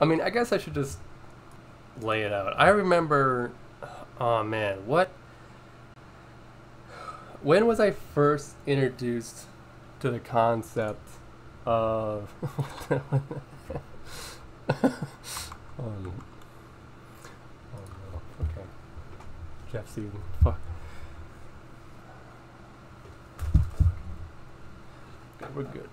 I mean, I guess I should just lay it out. I remember, oh man, when was I first introduced to the concept of oh no, okay. Jeff Season, fuck. We're good.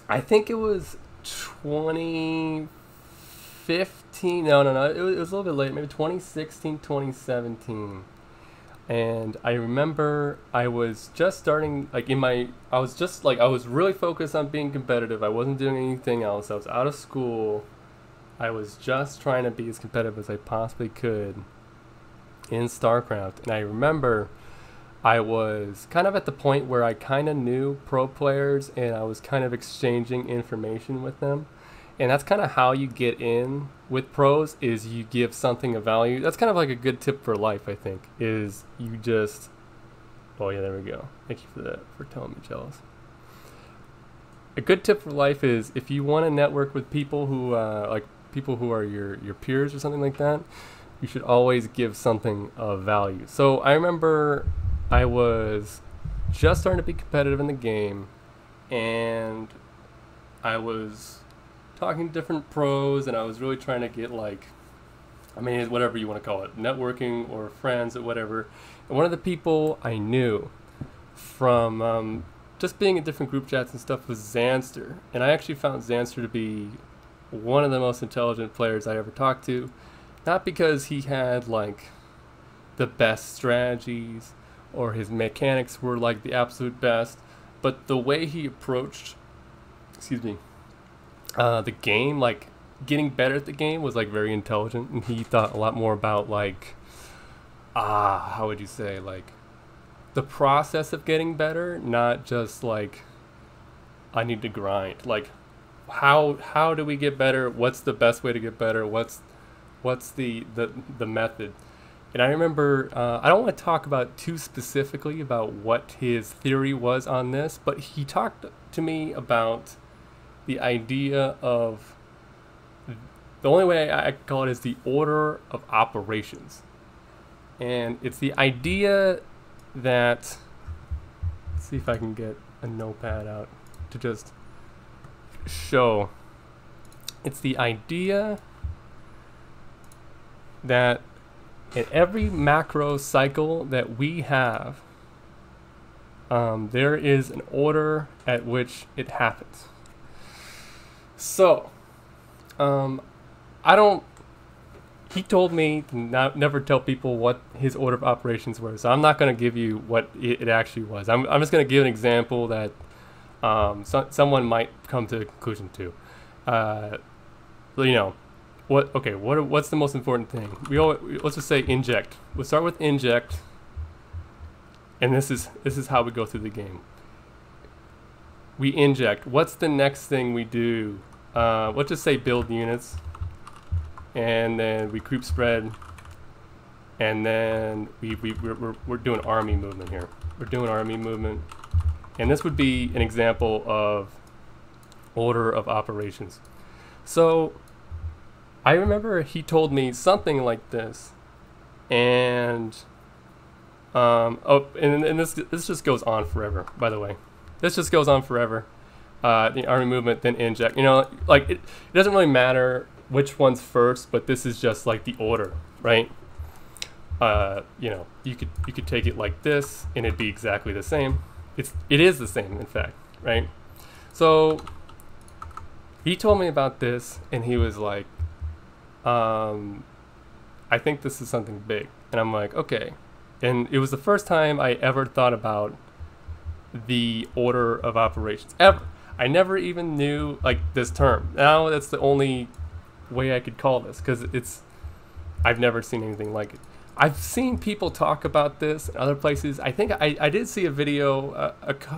I think it was 2015. No. It was a little bit late. Maybe 2016, 2017. And I remember I was just starting, like I was really focused on being competitive. I wasn't doing anything else. I was out of school. I was just trying to be as competitive as I possibly could in StarCraft. And I remember I was kind of at the point where I kind of knew pro players and I was kind of exchanging information with them. And that's kind of how you get in with pros, is you give something of value. That's kind of like a good tip for life, I think, is you just, oh yeah, there we go. Thank you for that, for telling me, jealous. A good tip for life is if you want to network with people who, people who are your peers or something like that, you should always give something of value. So I remember I was just starting to be competitive in the game, and I was talking to different pros, and I was really trying to get, like, I mean, whatever you want to call it, networking or friends or whatever. And one of the people I knew from just being in different group chats and stuff was Zanster. And I actually found Zanster to be one of the most intelligent players I ever talked to. Not because he had, like, the best strategies or his mechanics were, like, the absolute best, but the way he approached, the game, like getting better at the game, was like very intelligent, and he thought a lot more about, like, how would you say, like the process of getting better, not just like I need to grind. Like how do we get better? What's the best way to get better? What's the method? And I remember, I don't want to talk about too specifically about what his theory was on this, but he talked to me about the idea of, the only way I call it is the order of operations. And it's the idea that, let's see if I can get a notepad out to just show. It's the idea that in every macro cycle that we have, there is an order at which it happens. So, he told me to never tell people what his order of operations were, so I'm not going to give you what it actually was. I'm just going to give an example that someone might come to a conclusion to. You know, what's the most important thing? Let's just say inject. We'll start with inject, and this is how we go through the game. We inject. What's the next thing we do? Let's just say build units, and then we group spread, and then we're doing army movement here. We're doing army movement, and this would be an example of order of operations. So I remember he told me something like this, and and this just goes on forever, by the way. This just goes on forever. The army movement, then inject. You know, like it doesn't really matter which one's first, but this is just like the order, right? You know, you could take it like this, and it'd be exactly the same. It is the same, in fact, right? So he told me about this, and he was like, I think this is something big. And I'm like, okay. And it was the first time I ever thought about the order of operations ever. I never even knew, like, this term. Now that's the only way I could call this, because I've never seen anything like it. I've seen people talk about this in other places. I think I did see a video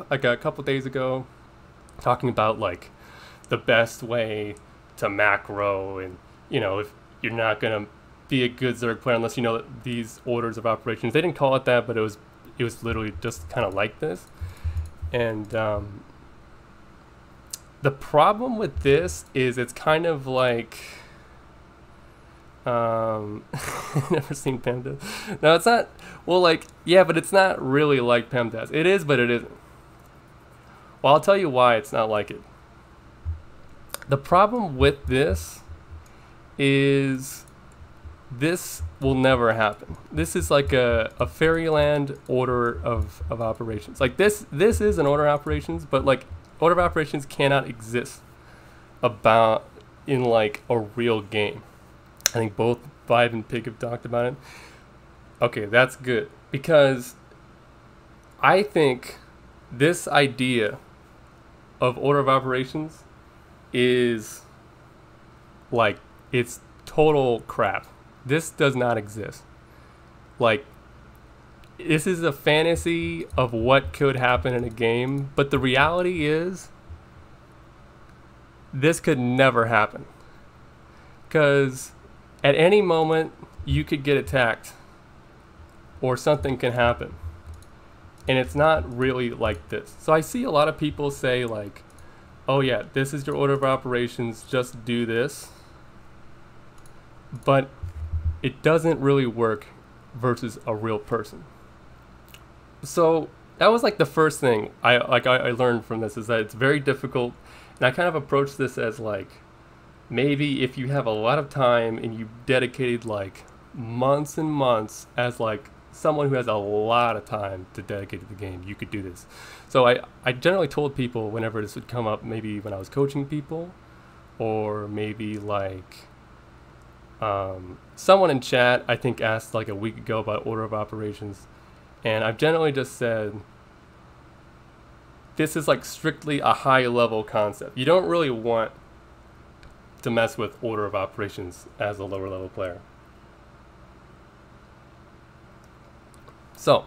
like a couple days ago talking about, like, the best way to macro, and, you know, if you're not gonna be a good Zerg player unless you know these orders of operations. They didn't call it that, but it was literally just kind of like this. And The problem with this is it's kind of like never seen PEMDAS. No, it's not. Well, like, yeah, but it's not really like PEMDAS. It is, but it isn't. Well, I'll tell you why it's not like it. The problem with this is this will never happen. This is like a fairyland order of operations. Like this is an order of operations, but like order of operations cannot exist about in like a real game. I think both Vibe and Pig have talked about it. Okay, that's good, because I think this idea of order of operations is like, it's total crap. This does not exist. Like, this is a fantasy of what could happen in a game, but the reality is this could never happen, because at any moment you could get attacked or something can happen, and it's not really like this. So I see a lot of people say like, oh yeah, this is your order of operations, just do this, but it doesn't really work versus a real person. So that was like the first thing I learned from this, is that it's very difficult. And I kind of approach this as like, maybe if you have a lot of time and you dedicated like months and months as like someone who has a lot of time to dedicate to the game, you could do this. So I generally told people whenever this would come up, maybe when I was coaching people, or maybe like someone in chat I think asked like a week ago about order of operations, and I've generally just said this is like strictly a high level concept. You don't really want to mess with order of operations as a lower level player. So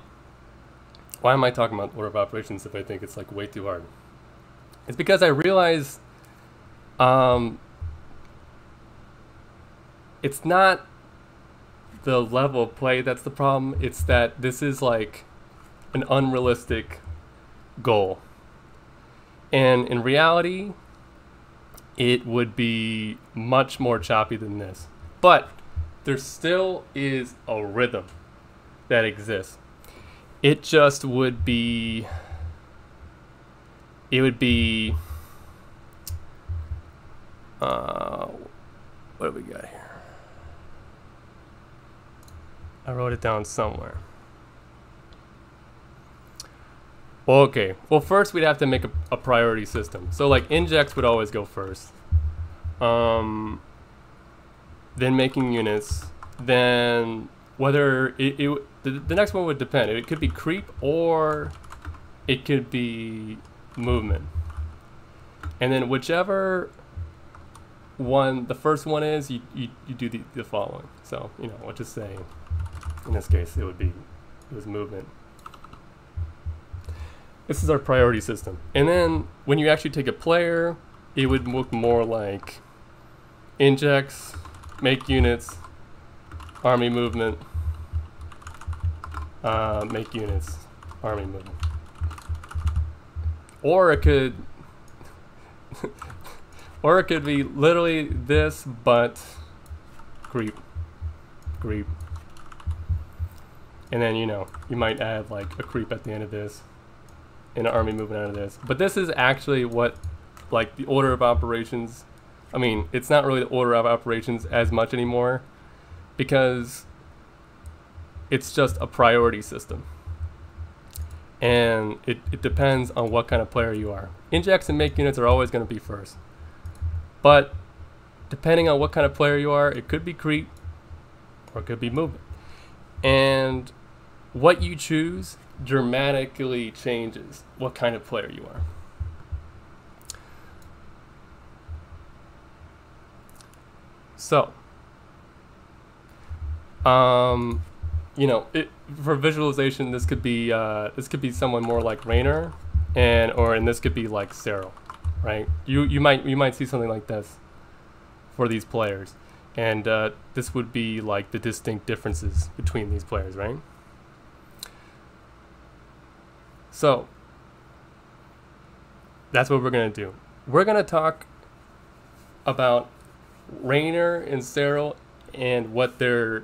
why am I talking about order of operations if I think it's like way too hard? It's because I realize it's not the level of play that's the problem. It's that this is like an unrealistic goal. And in reality, it would be much more choppy than this. But there still is a rhythm that exists. It just would be, it would be, what do we got here? I wrote it down somewhere. Okay, well first we'd have to make a priority system. So like injects would always go first. Then making units. Then whether the next one would depend. It could be creep or it could be movement. And then whichever one the first one is, you do the following. So, you know, let's just say in this case it was movement. This is our priority system. And then when you actually take a player, it would look more like injects, make units, army movement, make units, army movement. Or it could or it could be literally this, but creep. And then, you know, you might add like a creep at the end of this, and an army movement out of this. But this is actually what, like, the order of operations, I mean, it's not really the order of operations as much anymore, because it's just a priority system. And it depends on what kind of player you are. Injects and make units are always going to be first. But depending on what kind of player you are, it could be creep or it could be movement. And what you choose dramatically changes what kind of player you are. So, you know, for visualization, this could be someone more like Reynor, and this could be like serral, right? You might see something like this for these players, and this would be like the distinct differences between these players, right? So that's what we're gonna do. we're gonna talk about reynor and serral and what their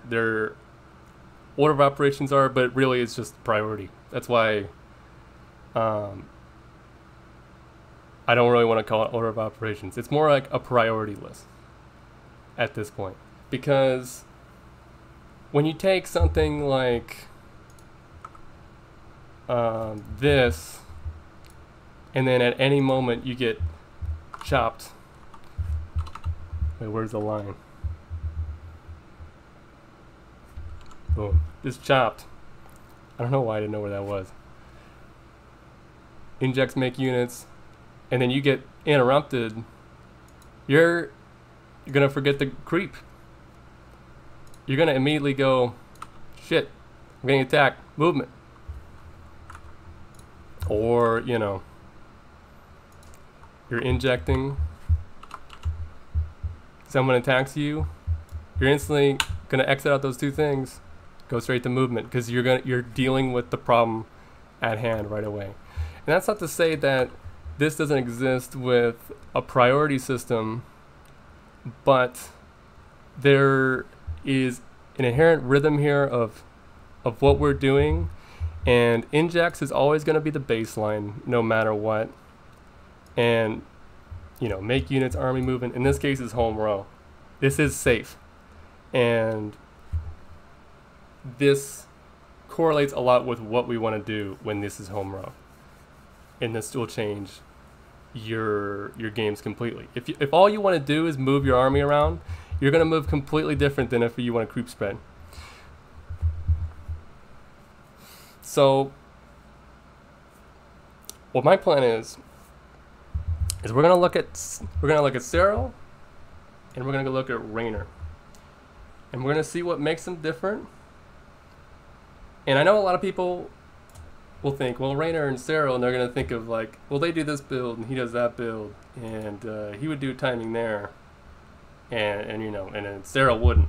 order of operations are, but really it's just priority. That's why I don't really want to call it order of operations. It's more like a priority list at this point. Because when you take something like this, and then at any moment you get chopped. Wait, where's the line? Boom. Just chopped. I don't know why I didn't know where that was. Injects make units, and then you get interrupted. You're gonna forget the creep. You're gonna immediately go, shit, I'm getting attacked, movement. Or, you know, you're injecting, someone attacks you, you're instantly gonna exit out those two things, go straight to movement, because you're dealing with the problem at hand right away. And that's not to say that this doesn't exist with a priority system, but there is an inherent rhythm here of what we're doing, and injects is always going to be the baseline no matter what. And, you know, make units, army movement, in this case is home row. This is safe, and this correlates a lot with what we want to do when this is home row, and this will change your games completely. If all you want to do is move your army around, you're going to move completely different than if you want to creep spread. So what my plan is we're going to look at serral, and we're going to look at reynor, and we're going to see what makes them different. And I know a lot of people will think, well, reynor and serral, and they're going to think of like, well, they do this build and he does that build, and he would do timing there, and you know, and then serral wouldn't.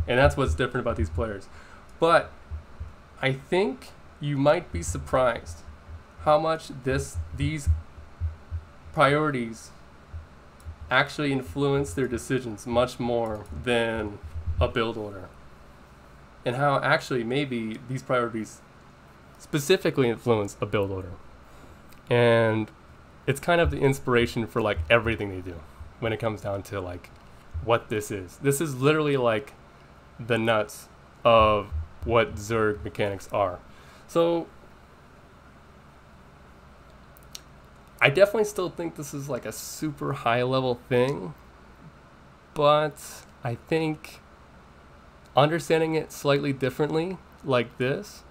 And that's what's different about these players. But I think you might be surprised how much these priorities actually influence their decisions much more than a build order, and how actually maybe these priorities specifically influence a build order. And it's kind of the inspiration for like everything they do when it comes down to like what this is. This is literally like the nuts of what Zerg mechanics are. So I definitely still think this is like a super high level thing, but I think understanding it slightly differently like this,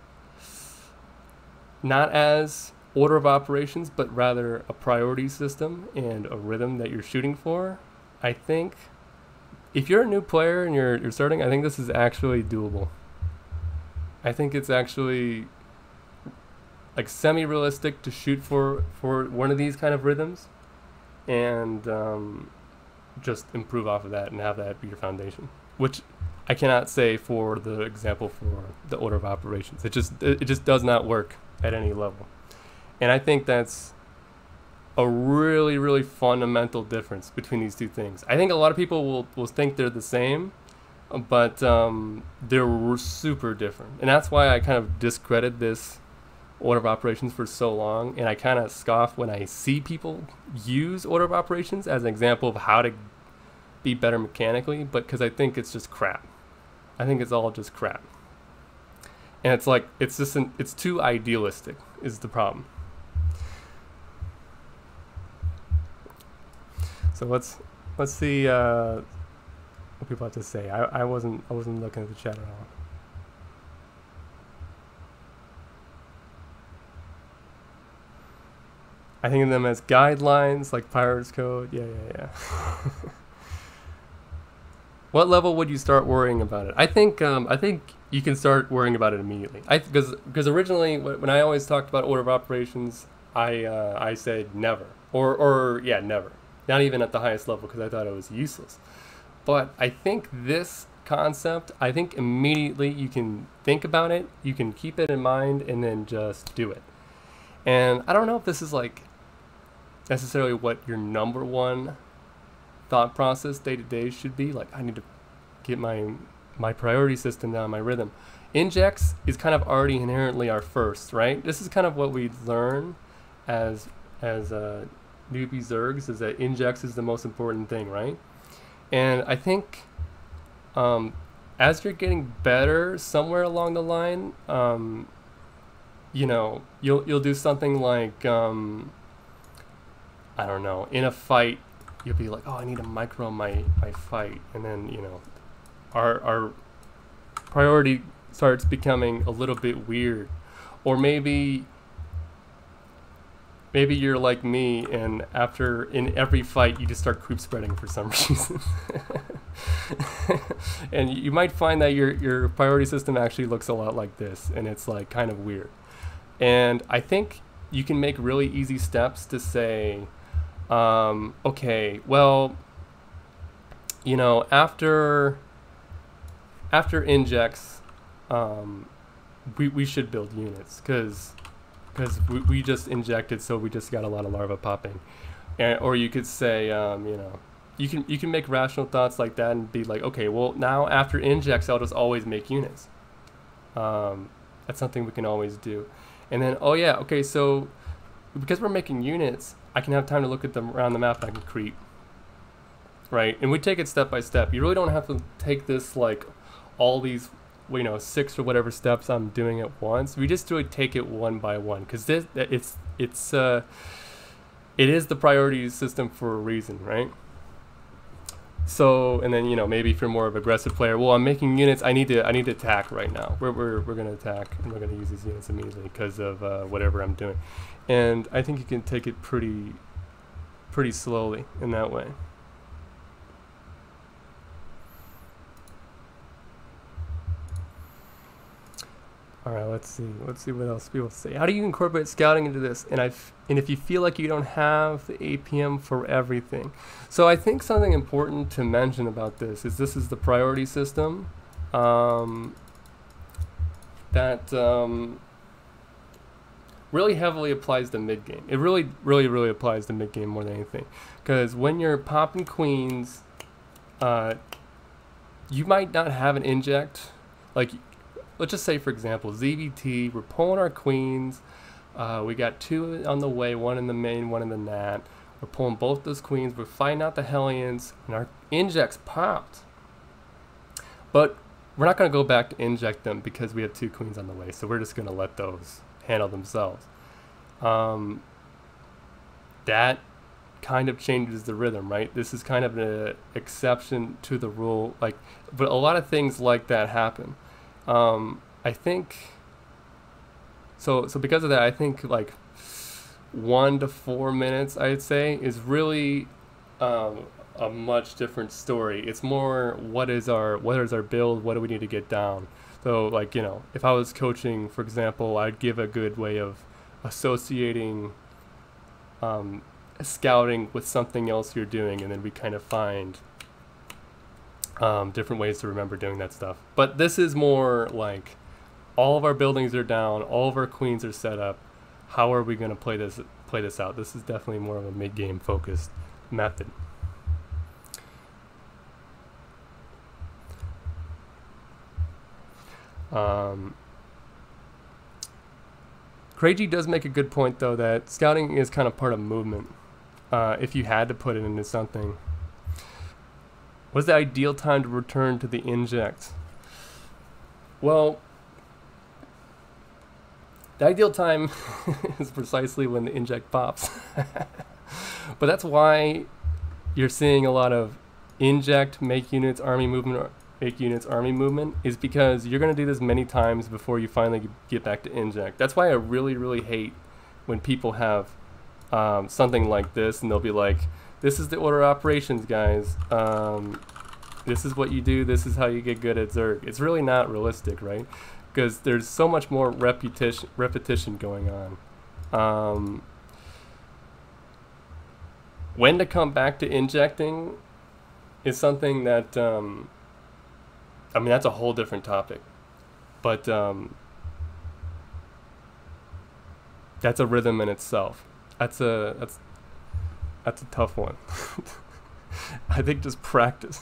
not as order of operations, but rather a priority system and a rhythm that you're shooting for, I think if you're a new player and you're starting, I think this is actually doable. I think it's actually like semi-realistic to shoot for one of these kind of rhythms, and just improve off of that and have that be your foundation, which I cannot say for the example for the order of operations. It just does not work at any level. And I think that's a really, really fundamental difference between these two things. I think a lot of people will think they're the same, but they're super different. And that's why I kind of discredit this order of operations for so long, and I kind of scoff when I see people use order of operations as an example of how to be better mechanically, but because I think it's just crap. I think it's all just crap. And it's like, it's too idealistic is the problem. So let's see what people have to say. I wasn't looking at the chat at all. I think of them as guidelines, like Pirates Code. Yeah. What level would you start worrying about it? I think you can start worrying about it immediately. Because originally, when I always talked about order of operations, I said never, or never. Not even at the highest level, because I thought it was useless. But I think this concept, I think immediately you can think about it, you can keep it in mind, and then just do it. And I don't know if this is like necessarily what your number one thought process day to day should be. Like, I need to get my priority system down, my rhythm. Injects is kind of already inherently our first, right? This is kind of what we learn as newbie Zergs, is that injects is the most important thing, right? And I think as you're getting better somewhere along the line, you know, you'll do something like I don't know, in a fight you'll be like, oh, I need to micro my fight, and then, you know, our priority starts becoming a little bit weird. Or maybe you're like me, and in every fight you just start creep spreading for some reason. And you might find that your priority system actually looks a lot like this, and it's like kind of weird. And I think you can make really easy steps to say, okay, well, you know, after injects, we should build units, because we just injected, so we just got a lot of larvae popping. Or you could say, you know, you can make rational thoughts like that and be like, okay, well, now after injects, I'll just always make units. That's something we can always do. And then, oh yeah, okay, so because we're making units, I can have time to look at them around the map, and I can creep, right? And we take it step by step. You really don't have to take this like all these, you know, 6 or whatever steps I'm doing at once. We just take it one by one, because it is the priority system for a reason, right? So, and then, you know, maybe if you're more of an aggressive player, well, I'm making units, I need to attack right now. We're gonna attack, and we're gonna use these units immediately because of whatever I'm doing. And I think you can take it pretty slowly in that way. All right, let's see what else people say. How do you incorporate scouting into this? And if you feel like you don't have the APM for everything. So I think something important to mention about this is the priority system that really heavily applies to mid game. It really applies to mid game more than anything, because when you're popping queens, you might not have an inject. Like, let's just say, for example, ZVT, we're pulling our queens. We got 2 on the way, 1 in the main, 1 in the nat. We're pulling both those queens. We're fighting out the Hellions, and our injects popped. But we're not going to go back to inject them because we have 2 queens on the way. So we're just going to let those handle themselves. That kind of changes the rhythm, right? This is kind of an exception to the rule. Like, but a lot of things like that happen. I think so because of that, I think like 1 to 4 minutes, I'd say, is really a much different story. It's more, what is our build, what do we need to get down. So, like, you know, if I was coaching, for example, I'd give a good way of associating scouting with something else you're doing, and then we kind of find different ways to remember doing that stuff. But this is more like, all of our buildings are down, all of our queens are set up. How are we going to play this out? This is definitely more of a mid-game focused method. Craigie does make a good point, though, that scouting is kind of part of movement. If you had to put it into something, what's the ideal time to return to the inject? Well, the ideal time is precisely when the inject pops. But that's why you're seeing a lot of inject, make units, army movement, or make units, army movement, is because you're going to do this many times before you finally get back to inject. That's why I really hate when people have something like this, and they'll be like, this is the order of operations, guys. This is what you do. This is how you get good at Zerg. It's really not realistic, right? Because there's so much more repetition going on. When to come back to injecting is something that, I mean, that's a whole different topic. But that's a rhythm in itself. That's That's a tough one. I think just practice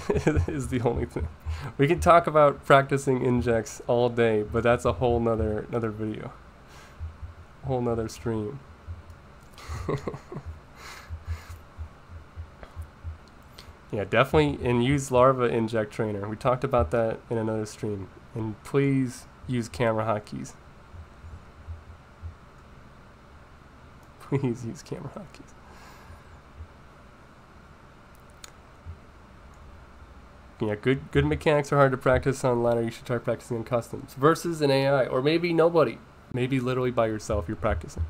is the only thing. We can talk about practicing injects all day, but that's a whole nother video, whole nother stream. Yeah, definitely, and use larva inject trainer. We talked about that in another stream. And please use camera hotkeys. Please use camera hotkeys. Yeah, good mechanics are hard to practice on ladder. You should try practicing on customs versus an AI, or maybe nobody. Maybe literally by yourself you're practicing.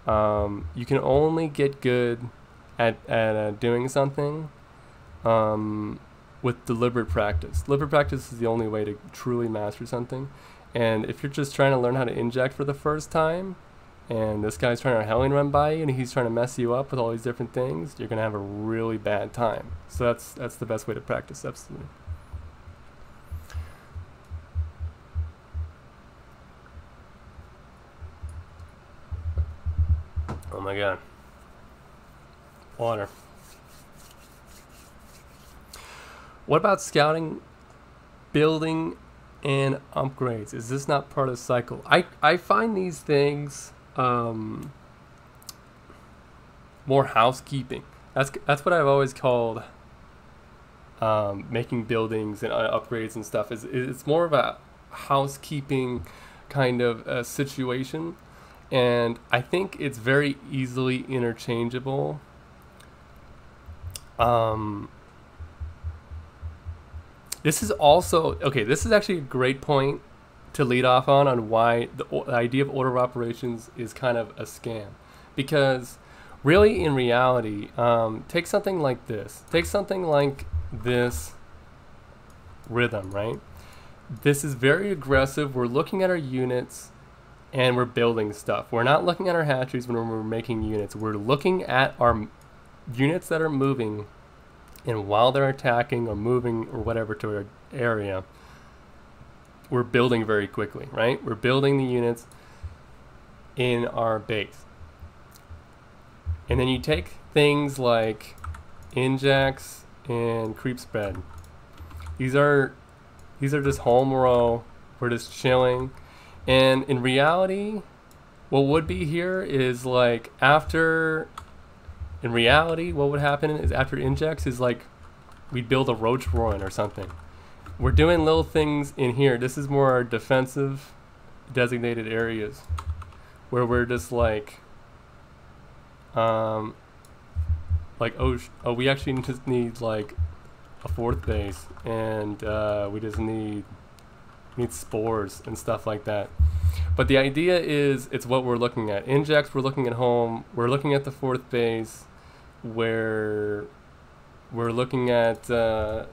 You can only get good at doing something with deliberate practice. Deliberate practice is the only way to truly master something. And if you're just trying to learn how to inject for the first time, and this guy's trying to helling run by you and he's trying to mess you up with all these different things, you're gonna have a really bad time. So that's the best way to practice, absolutely. Oh my god. Water. What about scouting, building, and upgrades? Is this not part of the cycle? I find these things more housekeeping. That's what I've always called making buildings and upgrades and stuff. It's more of a housekeeping kind of a situation, and I think it's very easily interchangeable. This is also, okay, this is actually a great point to lead off on why the idea of order of operations is kind of a scam. Because really, in reality, take something like this. Take something like this rhythm, right? This is very aggressive. We're looking at our units and we're building stuff. We're not looking at our hatcheries when we're making units. We're looking at our units that are moving, and while they're attacking or moving or whatever to our area, we're building very quickly, right? We're building the units in our base. And then you take things like injects and creep spread. These are just home row. We're just chilling. And in reality, what would be here is like in reality, what would happen is after injects is like we'd build a roach ruin or something. We're doing little things in here. This is more our defensive designated areas where we're just like oh, we actually just need like a fourth base, and we just need spores and stuff like that. But the idea is it's what we're looking at. Injects, we're looking at home. We're looking at the fourth base, where we're looking at the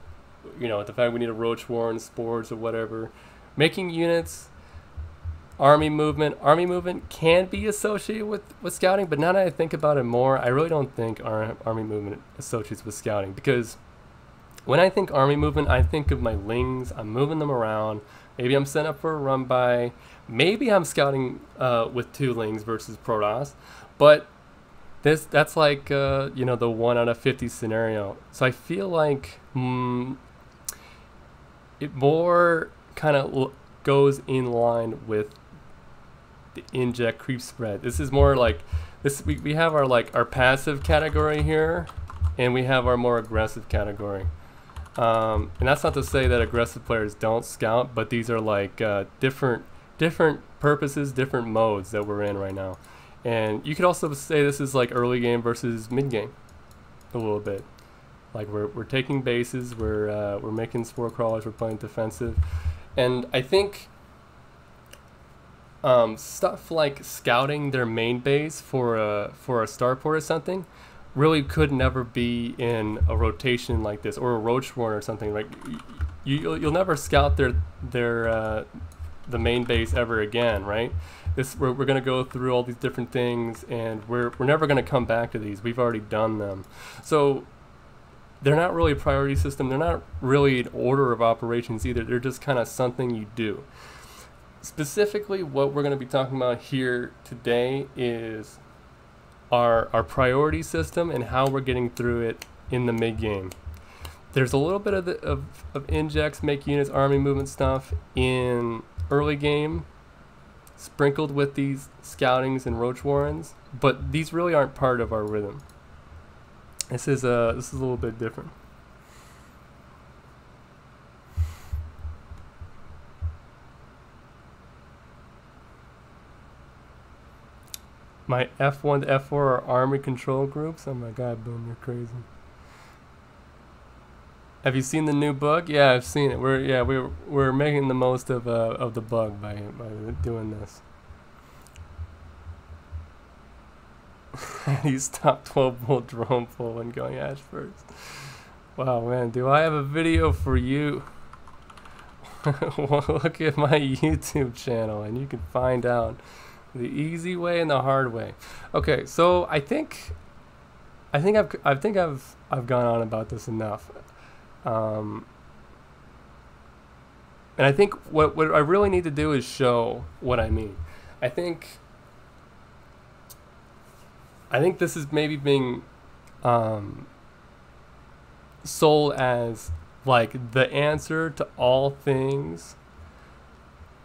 fact we need a roach warren, spores or whatever. Making units, army movement can be associated with scouting, but now that I think about it more, I really don't think army movement associates with scouting, because when I think army movement, I think of my lings. I'm moving them around. Maybe I'm setting up for a run by. Maybe I'm scouting with 2 lings versus Protoss, but that's like the 1 out of 50 scenario. So I feel like it more kind of goes in line with the inject creep spread. This is more like this. We have our passive category here, and we have our more aggressive category. And that's not to say that aggressive players don't scout, but these are like different purposes, different modes that we're in right now. And you could also say this is like early game versus mid game, a little bit. Like we're taking bases, we're making spore crawlers, we're playing defensive, and I think stuff like scouting their main base for a starport or something really could never be in a rotation like this, or a roach warren or something. Like you'll never scout the main base ever again, right? We're going to go through all these different things, and we're never going to come back to these. We've already done them. So they're not really a priority system. They're not really an order of operations either. They're just kind of something you do. Specifically, what we're going to be talking about here today is our priority system and how we're getting through it in the mid game. There's a little bit of injects, make units, army movement stuff in early game, sprinkled with these scoutings and roach warrens, but these really aren't part of our rhythm. This is a little bit different. My F1 to F4 are army control groups. Oh my god, Boom, you're crazy. Have you seen the new bug? Yeah, I've seen it. We're making the most of the bug by doing this. You stop 12-volt drone pull and going ash first. Wow, man, do I have a video for you? Look at my YouTube channel and you can find out the easy way and the hard way. Okay, so I think I've gone on about this enough. And I think what I really need to do is show what I mean. I think this is maybe being sold as like the answer to all things,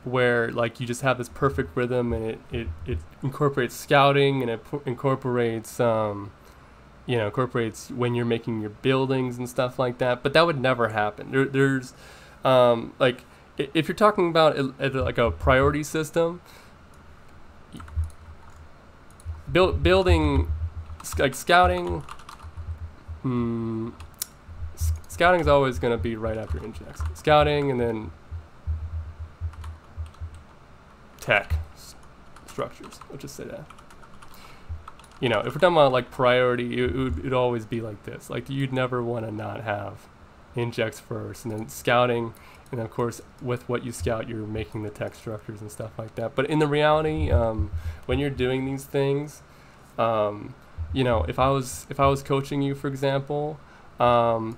where like you just have this perfect rhythm and it incorporates scouting and it incorporates incorporates when you're making your buildings and stuff like that. But that would never happen. There's like if you're talking about like a priority system, building like scouting. Scouting is always going to be right after injects. Scouting and then tech structures. I'll just say that. You know, if we're talking about like priority, it'd always be like this. Like you'd never want to not have injects first, and then scouting, and of course with what you scout, you're making the tech structures and stuff like that. But in the reality, when you're doing these things, you know, if I was coaching you, for example, I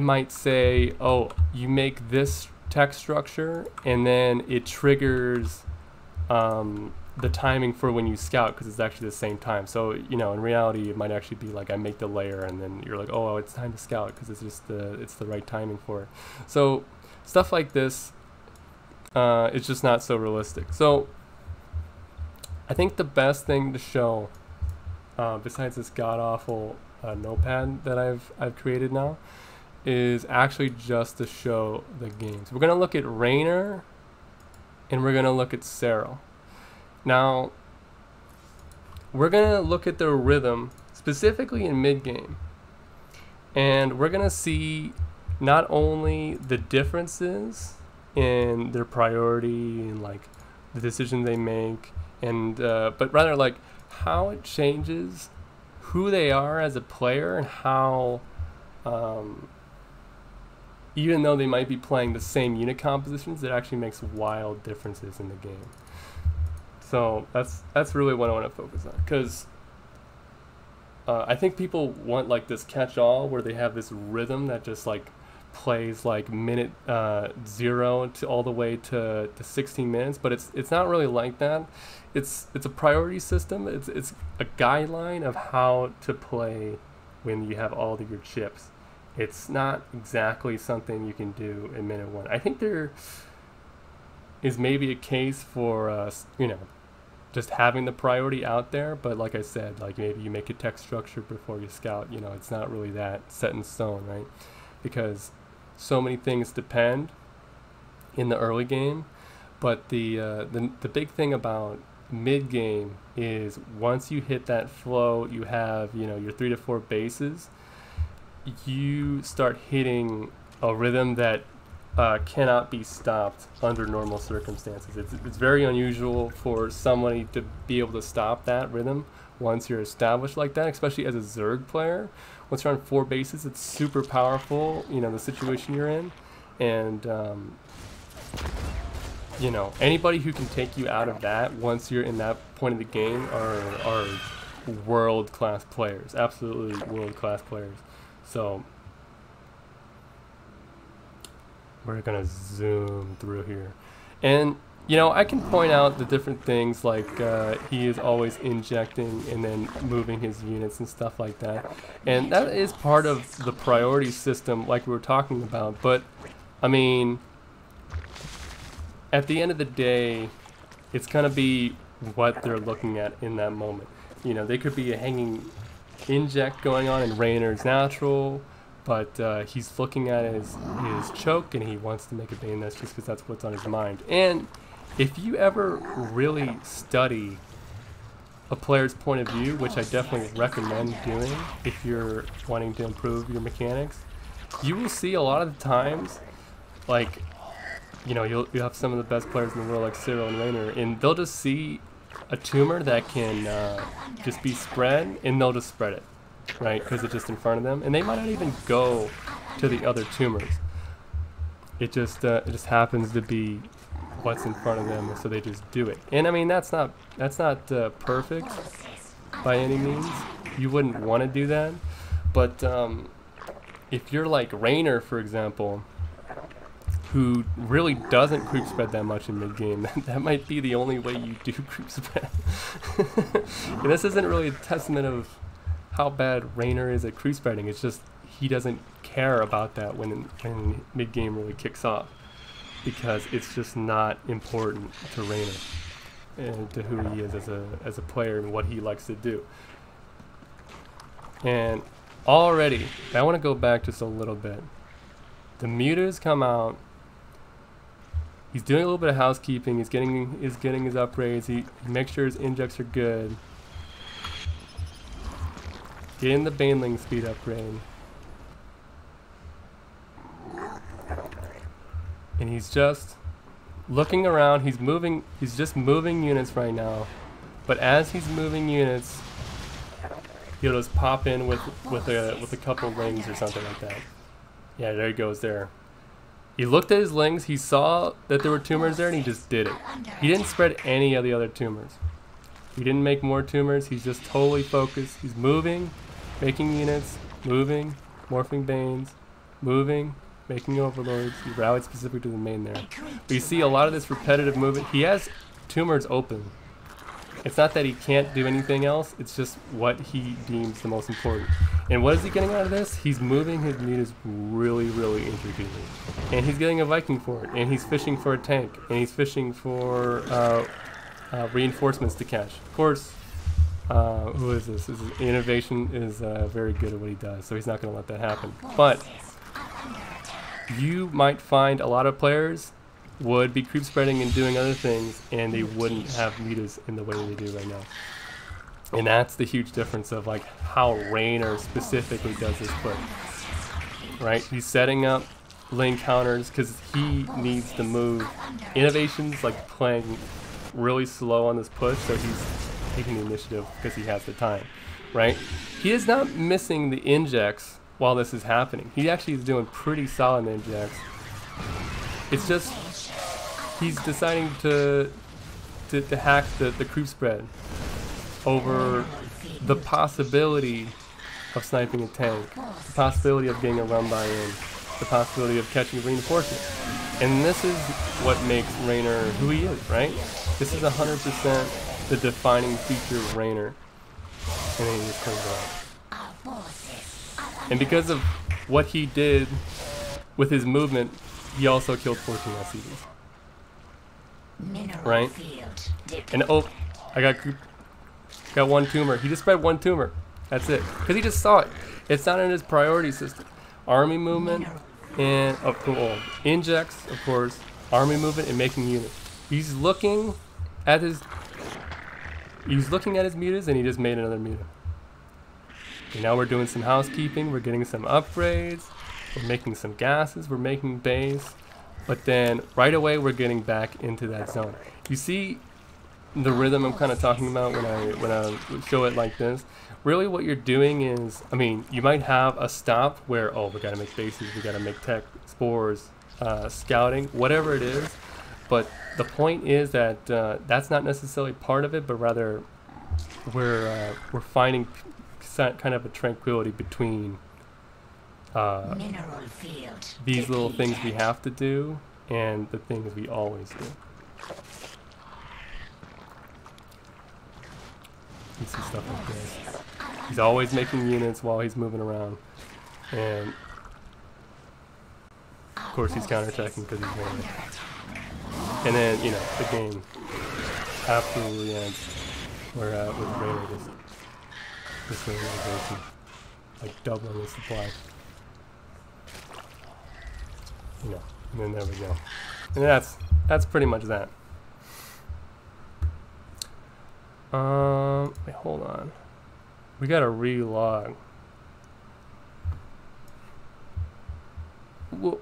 might say, oh, you make this tech structure, and then it triggers the timing for when you scout, because it's actually the same time. So, you know, in reality, it might actually be like I make the layer, and then you're like, oh, it's time to scout, because it's just it's the right timing for it. So stuff like this, it's just not so realistic. So I think the best thing to show, besides this god-awful notepad that I've created now, is actually just to show the games. We're gonna look at reynor, and we're gonna look at serral. Now, we're gonna look at their rhythm specifically in mid game, and we're gonna see not only the differences in their priority and like the decisions they make, and but rather like how it changes who they are as a player, and how even though they might be playing the same unit compositions, it actually makes wild differences in the game. So that's really what I want to focus on, because I think people want like this catch-all where they have this rhythm that just like plays like minute 0 to all the way to 16 minutes, but it's not really like that. It's a priority system. It's a guideline of how to play when you have all of your chips. It's not exactly something you can do in minute 1. I think there is maybe a case for you know, just having the priority out there, but like I said, like maybe you make a tech structure before you scout. You know, it's not really that set in stone, right? Because so many things depend in the early game. But the big thing about mid game is once you hit that flow, you have, you know, your 3 to 4 bases, you start hitting a rhythm that cannot be stopped under normal circumstances. It's very unusual for somebody to be able to stop that rhythm once you're established like that, especially as a Zerg player. Once you're on 4 bases, it's super powerful, you know, the situation you're in. And, you know, anybody who can take you out of that once you're in that point of the game are world-class players, absolutely world-class players. So we're gonna zoom through here, and You know, I can point out the different things like he is always injecting and then moving his units and stuff like that. And that is part of the priority system like we were talking about. But, I mean, at the end of the day, it's going to be what they're looking at in that moment. You know, they could be a hanging inject going on in Reynor's natural, but he's looking at his choke and he wants to make a Bane Nest just because that's what's on his mind. And if you ever really study a player's point of view, which I definitely recommend doing if you're wanting to improve your mechanics, you will see a lot of the times, like, you know, you'll have some of the best players in the world like Serral and Reynor, and they'll just see a tumor that can just be spread, and they'll just spread it, right? Because it's just in front of them, and they might not even go to the other tumors. It just happens to be what's in front of them, so they just do it. And I mean, that's not perfect by any means. You wouldn't want to do that, but if you're like Reynor, for example, who really doesn't creep spread that much in mid-game, that might be the only way you do creep spread. And this isn't really a testament of how bad Reynor is at creep spreading. It's just he doesn't care about that when mid-game really kicks off, because it's just not important to Reynor and to who he is as a player and what he likes to do. And already, I want to go back just a little bit. The mutas come out. He's doing a little bit of housekeeping. He's getting his upgrades. He makes sure his injects are good. Getting the Baneling speed upgrade. And he's just looking around. He's just moving units right now. But as he's moving units, he'll just pop in with a couple rings or something like that. Yeah, there he goes there. He looked at his lings, he saw that there were tumors there, and he just did it. He didn't spread any of the other tumors. He didn't make more tumors, he's just totally focused. He's moving, making units, moving, morphing Banes, moving, making overlords. He rallied specifically to the main there. But you see a lot of this repetitive movement. He has tumors open. It's not that he can't do anything else, it's just what he deems the most important. And what is he getting out of this? He's moving his mutas really, really intricately. And he's getting a Viking for it, and he's fishing for a tank, and he's fishing for reinforcements to catch. Of course, who is this? Innovation is very good at what he does, so he's not going to let that happen. But you might find a lot of players would be creep spreading and doing other things, and they wouldn't have mutas in the way they do right now. And that's the huge difference of like how Reynor specifically does this push. Right? He's setting up lane counters because he needs to move. Innovation's like playing really slow on this push, so he's taking the initiative because he has the time. Right? He is not missing the injects while this is happening. He actually is doing pretty solid injects. It's just he's deciding to hack the creep spread over the possibility of sniping a tank, the possibility of getting a run by in, the possibility of catching reinforcements. And this is what makes Reynor who he is, right? This is 100% the defining feature of Reynor. And then he just comes out. And because of what he did with his movement, he also killed 14 LCDs. Right? And oh, I got one tumor. He just spread one tumor. That's it. Because he just saw it. It's not in his priority system. Army movement and injects, of course. Army movement and making units. He's looking at his mutas, and he just made another muta. Okay, now we're doing some housekeeping. We're getting some upgrades. We're making some gases. We're making base. But then right away we're getting back into that zone. You see the rhythm I'm kind of talking about when I show it like this. Really what you're doing is, I mean, you might have a stop where, oh, we gotta make bases, we gotta make tech, spores, scouting, whatever it is. But the point is that that's not necessarily part of it, but rather we're finding kind of a tranquility between these little things we have to do and the things we always do. You see stuff like this. He's always making units while he's moving around. And of course he's counterattacking because he's reynor. And then, you know, the game absolutely ends where with reynor this reynor like doubling the supply. You know, and then there we go. And that's pretty much that. Wait, hold on. We gotta relog. Whoa.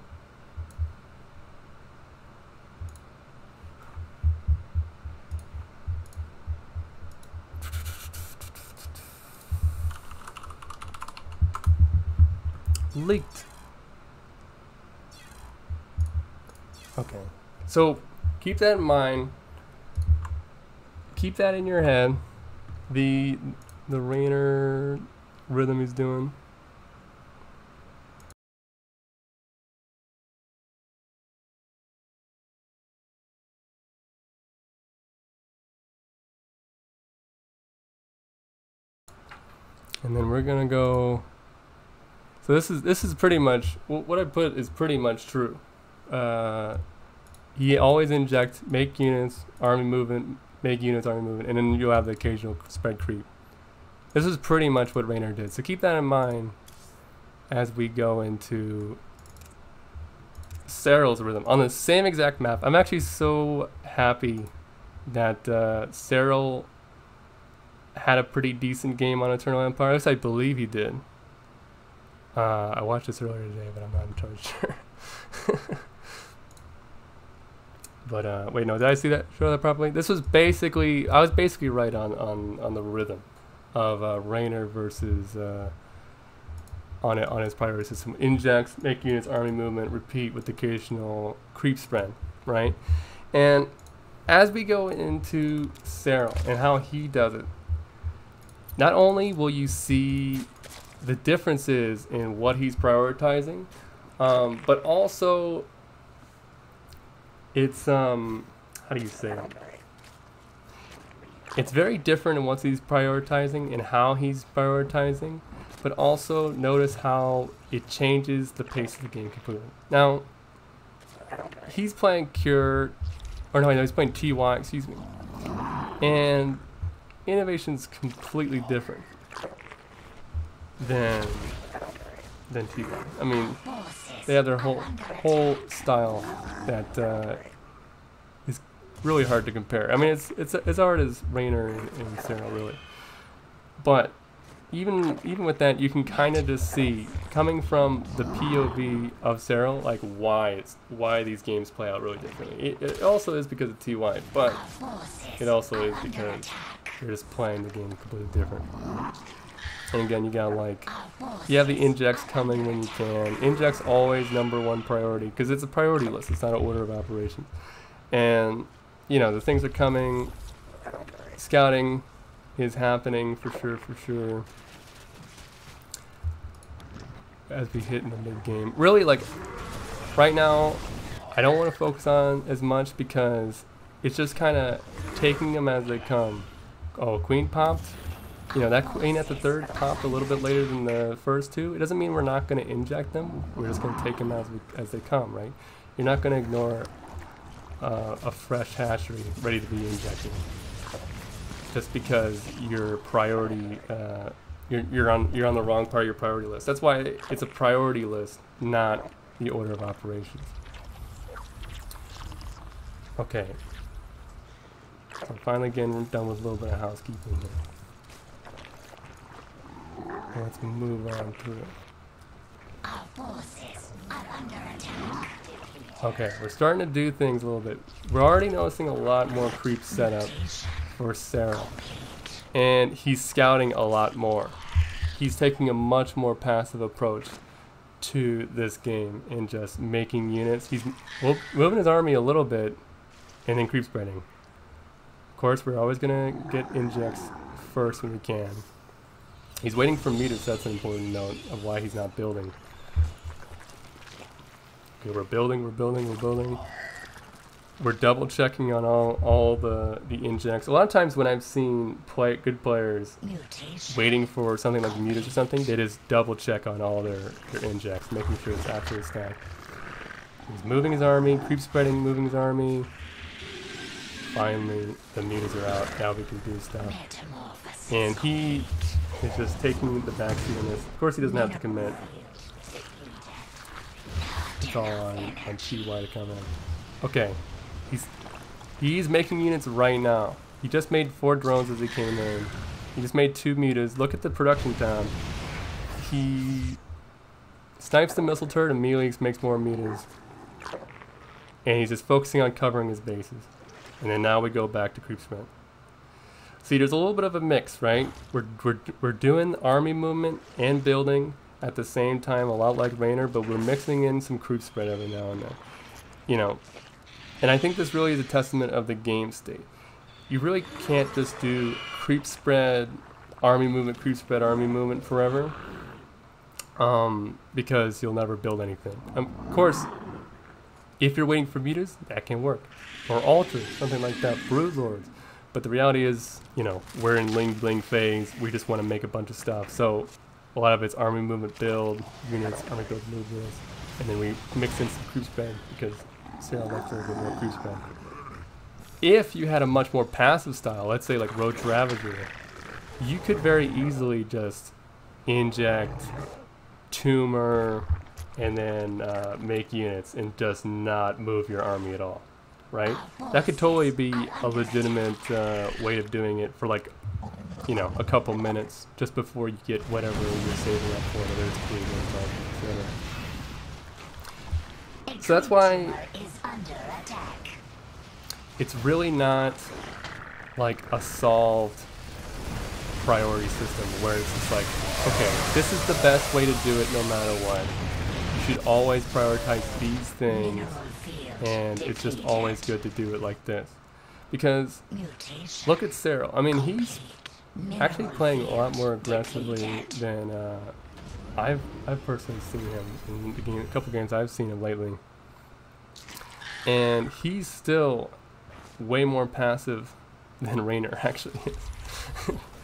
Leaked. Okay. So keep that in mind. Keep that in your head. The reynor rhythm he's doing. And then we're gonna go. So this is pretty much what I put is pretty much true. He always injects, make units, army movement, make units, army movement, and then you'll have the occasional spread creep. This is pretty much what reynor did. So keep that in mind as we go into serral's rhythm on the same exact map. I'm actually so happy that serral had a pretty decent game on Eternal Empire. At least I believe he did. I watched this earlier today, but I'm not entirely sure. But wait, no, did I show that properly? This was basically, I was basically right on the rhythm of reynor versus on his priority system. Injects, make units, army movement, repeat with occasional creep spread, right? And as we go into serral and how he does it, not only will you see the differences in what he's prioritizing, but also it's how do you say it? It's very different in what he's prioritizing and how he's prioritizing, but also notice how it changes the pace of the game completely. Now, he's playing Cure, or no, he's playing TY, excuse me, and innovation's completely different than TY. I mean, they have their whole style that is really hard to compare. I mean, it's as hard as reynor and serral, really. But even with that, you can kind of just see, coming from the POV of serral, like why these games play out really differently. It also is because of TY, but it also is because you're just playing the game completely different. And again, you got you have the injects coming when you can. Injects always #1 priority because it's a priority list. It's not an order of operations. And you know, the things are coming. Scouting is happening for sure. As we hit in the mid game, really, like right now, I don't want to focus on as much because it's just kind of taking them as they come. Oh, queen popped. You know, that queen at the third popped a little bit later than the first two. It doesn't mean we're not going to inject them. We're just going to take them as they come, right? You're not going to ignore a fresh hatchery ready to be injected just because your priority, you're on the wrong part of your priority list. That's why it's a priority list, not the order of operations. Okay. So finally getting done with a little bit of housekeeping here. Let's move on through it. Our forces are under attack. Okay, we're starting to do things a little bit. We're already noticing a lot more creep setup for serral. And he's scouting a lot more. He's taking a much more passive approach to this game and just making units. He's moving his army a little bit and then creep spreading. Of course, we're always going to get injects first when we can. He's waiting for me to set an important note of why he's not building. Okay, we're building. we're double checking on all the injects. A lot of times when I've seen good players waiting for something like mutas or something, they just double check on all their injects, making sure it's actually stacked. He's moving his army, creep spreading, moving his army. Finally, the mutas are out. Now we can do stuff. And he is just taking the backseat on this. Of course, he doesn't have to commit. It's all on TY to come in. Okay, he's making units right now. He just made 4 drones as he came in. He just made 2 mutas. Look at the production time. He snipes the missile turret, immediately makes more mutas. And he's just focusing on covering his bases. And then now we go back to creep spread. See, there's a little bit of a mix, right? We're doing army movement and building at the same time, a lot like Reynor, but we're mixing in some creep spread every now and then. You know, and I think this really is a testament of the game state. You really can't just do creep spread, army movement, creep spread, army movement forever. Because you'll never build anything. Of course, if you're waiting for mutas, that can work. Or altars, something like that, brood lords. But the reality is, you know, we're in ling bling phase. We just want to make a bunch of stuff. So a lot of it's army movement build units, army build movements, and then we mix in some creep spread because serral likes a little bit more creep spread. If you had a much more passive style, let's say like Roach Ravager, you could very easily just inject tumor and then make units and just not move your army at all, right? That could totally be a legitimate way of doing it for like, you know, a couple minutes just before you get whatever you're saving up for, whether it's bleed or etc. So that's why it's really not like a solved priority system where it's just like, okay, this is the best way to do it no matter what. You should always prioritize these things, and it's just always good to do it like this. Because look at serral. I mean, he's actually playing a lot more aggressively than I've personally seen him in the game, a couple games I've seen him lately. And he's still way more passive than Reynor actually is.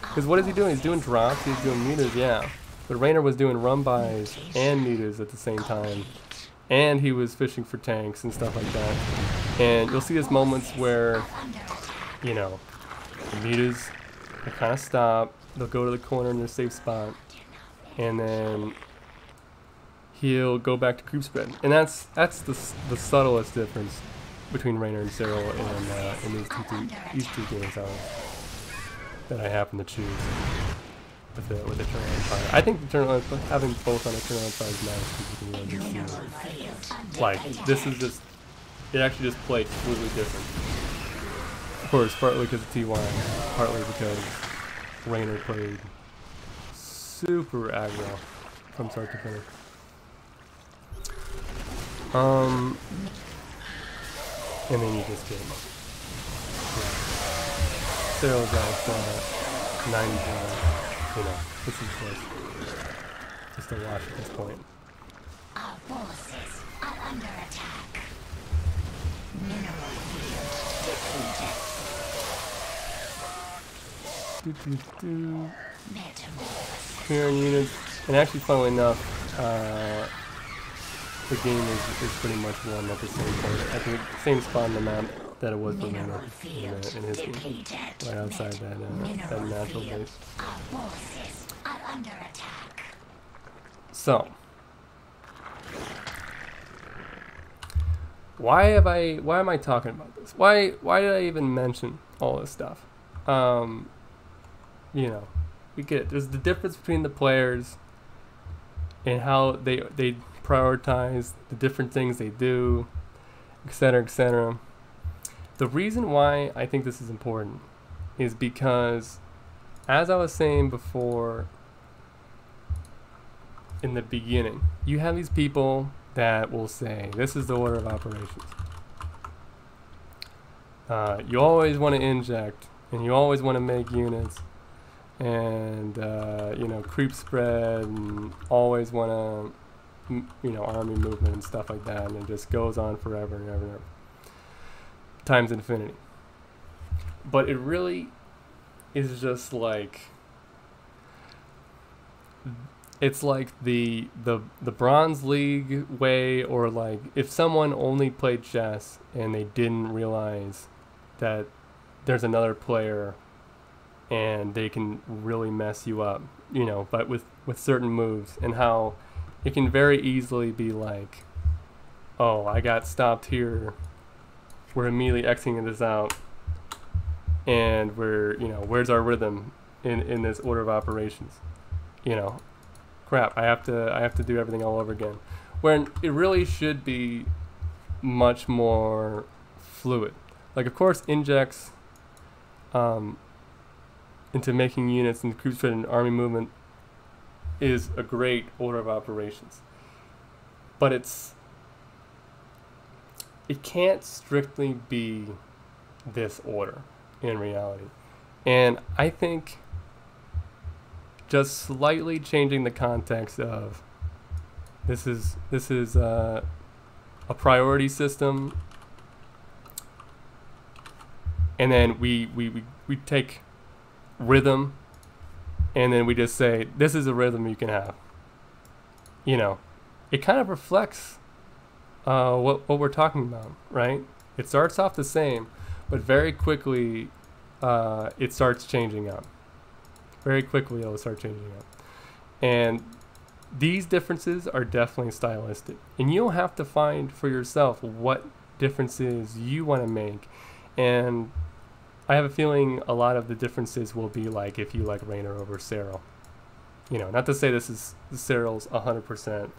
Because what is he doing? He's doing drops, he's doing mutas, yeah. But Reynor was doing run-bys and mutas at the same time. And he was fishing for tanks and stuff like that. And you'll see these moments where, you know, the mutas will kind of stop, they'll go to the corner in their safe spot, and then he'll go back to creep spread. And that's the subtlest difference between Reynor and serral in these two games that I happen to choose with the Eternal Empire. I think having both on Eternal Empire is nice because you can really just see, like, this is just, it actually just played completely different. Of course, partly because of TY, partly because Reynor played super aggro from start to finish. And then you just get serral's out 90 pounds. You know, this is just a wash at this point. Our forces are under attack. Mineral field depleted. Clearing units, and actually, funnily enough, the game is pretty much won at the same point, at the same spot on the map that it was for Reynor in his game, right outside that natural base. So, why am I talking about this? Why did I even mention all this stuff? You know, we get it. There's the difference between the players and how they prioritize the different things they do, etc., etc. The reason why I think this is important is because, as I was saying before in the beginning, you have these people that will say, this is the order of operations. You always want to inject, and you always want to make units, and you know, creep spread, and always want to, you know, army movement and stuff like that, and it just goes on forever and ever and ever. times infinity. But it really is just like, it's like the Bronze League way, or like if someone only played chess and they didn't realize that there's another player and they can really mess you up, you know, but with certain moves, and how it can very easily be like, oh, I got stopped here, we're immediately exiting this out, and we're, you know, where's our rhythm in this order of operations, you know, crap, I have to do everything all over again, when it really should be much more fluid. Like, of course, injects into making units in the group spread and army movement is a great order of operations, but it can't strictly be this order in reality. And I think just slightly changing the context of this is a priority system, and then we take rhythm, and then we just say this is a rhythm you can have. You know, it kind of reflects what we're talking about, right? It starts off the same, but very quickly it starts changing up. Very quickly it'll start changing up. And these differences are definitely stylistic. And you'll have to find for yourself what differences you want to make. And I have a feeling a lot of the differences will be like if you like reynor over serral. You know, not to say this is the serral's 100%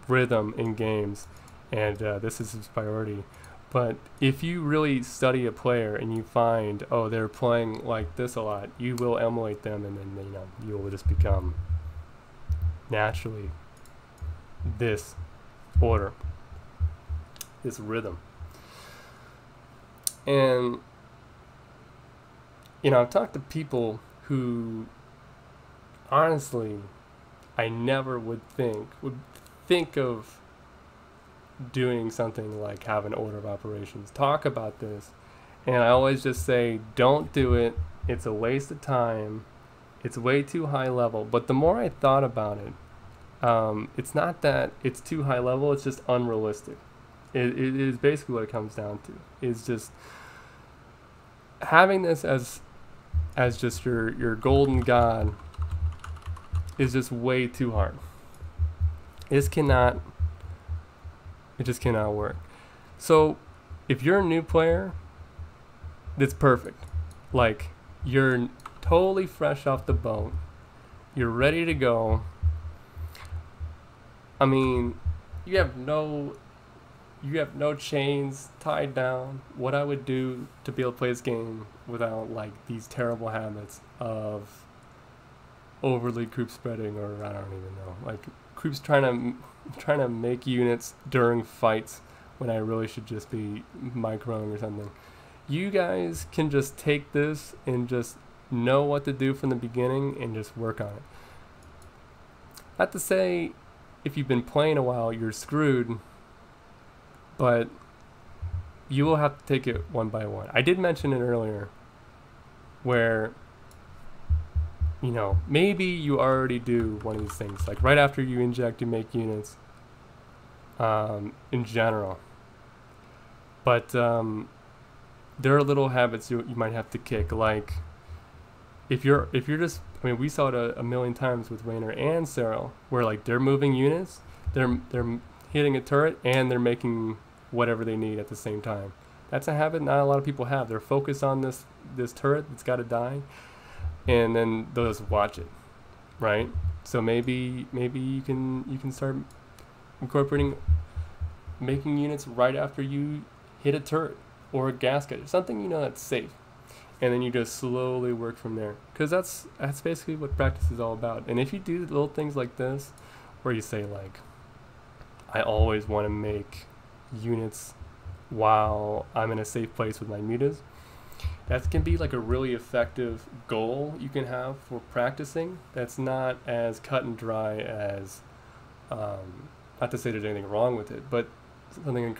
rhythm in games, and this is his priority. But if you really study a player and you find, oh, they're playing like this a lot, you will emulate them, and then, you know, you will just become naturally this order, this rhythm. And, you know, I've talked to people who, honestly, I never would think of doing something like have an order of operations, talk about this, and I always just say, don't do it. It's a waste of time. It's way too high level. But the more I thought about it, it's not that it's too high level, it's just unrealistic. It is basically what it comes down to. Is just having this as just your golden god is just way too hard. It just cannot work. So if you're a new player, that's perfect. Like, you're totally fresh off the boat, you're ready to go. I mean, you have no chains tied down. What I would do to be able to play this game without like these terrible habits of overly group spreading, or I don't even know, like groups trying to make units during fights when I really should just be microing or something. You guys can just take this and just know what to do from the beginning and just work on it. Not to say if you've been playing a while you're screwed, but you will have to take it one by one. I did mention it earlier where, you know, maybe you already do one of these things, like right after you inject you make units in general, but there are little habits you might have to kick, like if you're just, I mean, we saw it a million times with reynor and serral, where like they're moving units, they're hitting a turret, and they're making whatever they need at the same time. That's a habit not a lot of people have. They're focused on this turret that's got to die, and then they'll just watch it, right? So maybe you can start incorporating making units right after you hit a turret or a gasket or something, you know, that's safe, and then you just slowly work from there, because that's basically what practice is all about. And if you do little things like this, where you say like, I always want to make units while I'm in a safe place with my mutas, that can be like a really effective goal you can have for practicing. That's not as cut and dry as, not to say there's anything wrong with it, but something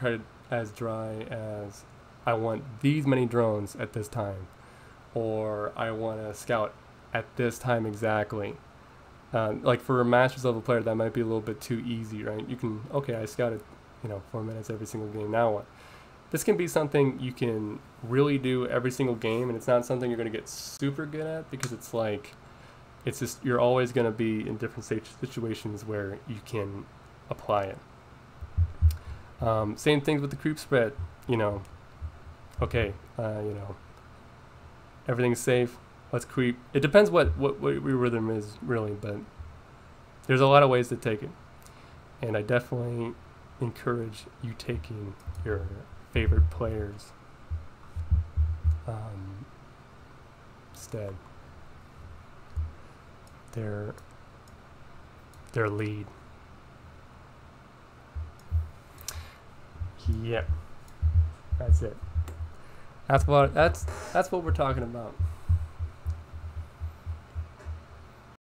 as dry as I want these many drones at this time, or I want to scout at this time exactly. Like for a master's level player, that might be a little bit too easy, right? You can, okay, I scouted, 4 minutes every single game. Now what? This can be something you can really do every single game, and it's not something you're going to get super good at, because it's like, it's just, you're always going to be in different situations where you can apply it. Same things with the creep spread, okay, everything's safe, let's creep. It depends what your rhythm is, really, but there's a lot of ways to take it. And I definitely encourage you taking your favorite players instead. Their lead. Yep. That's it. That's what we're talking about.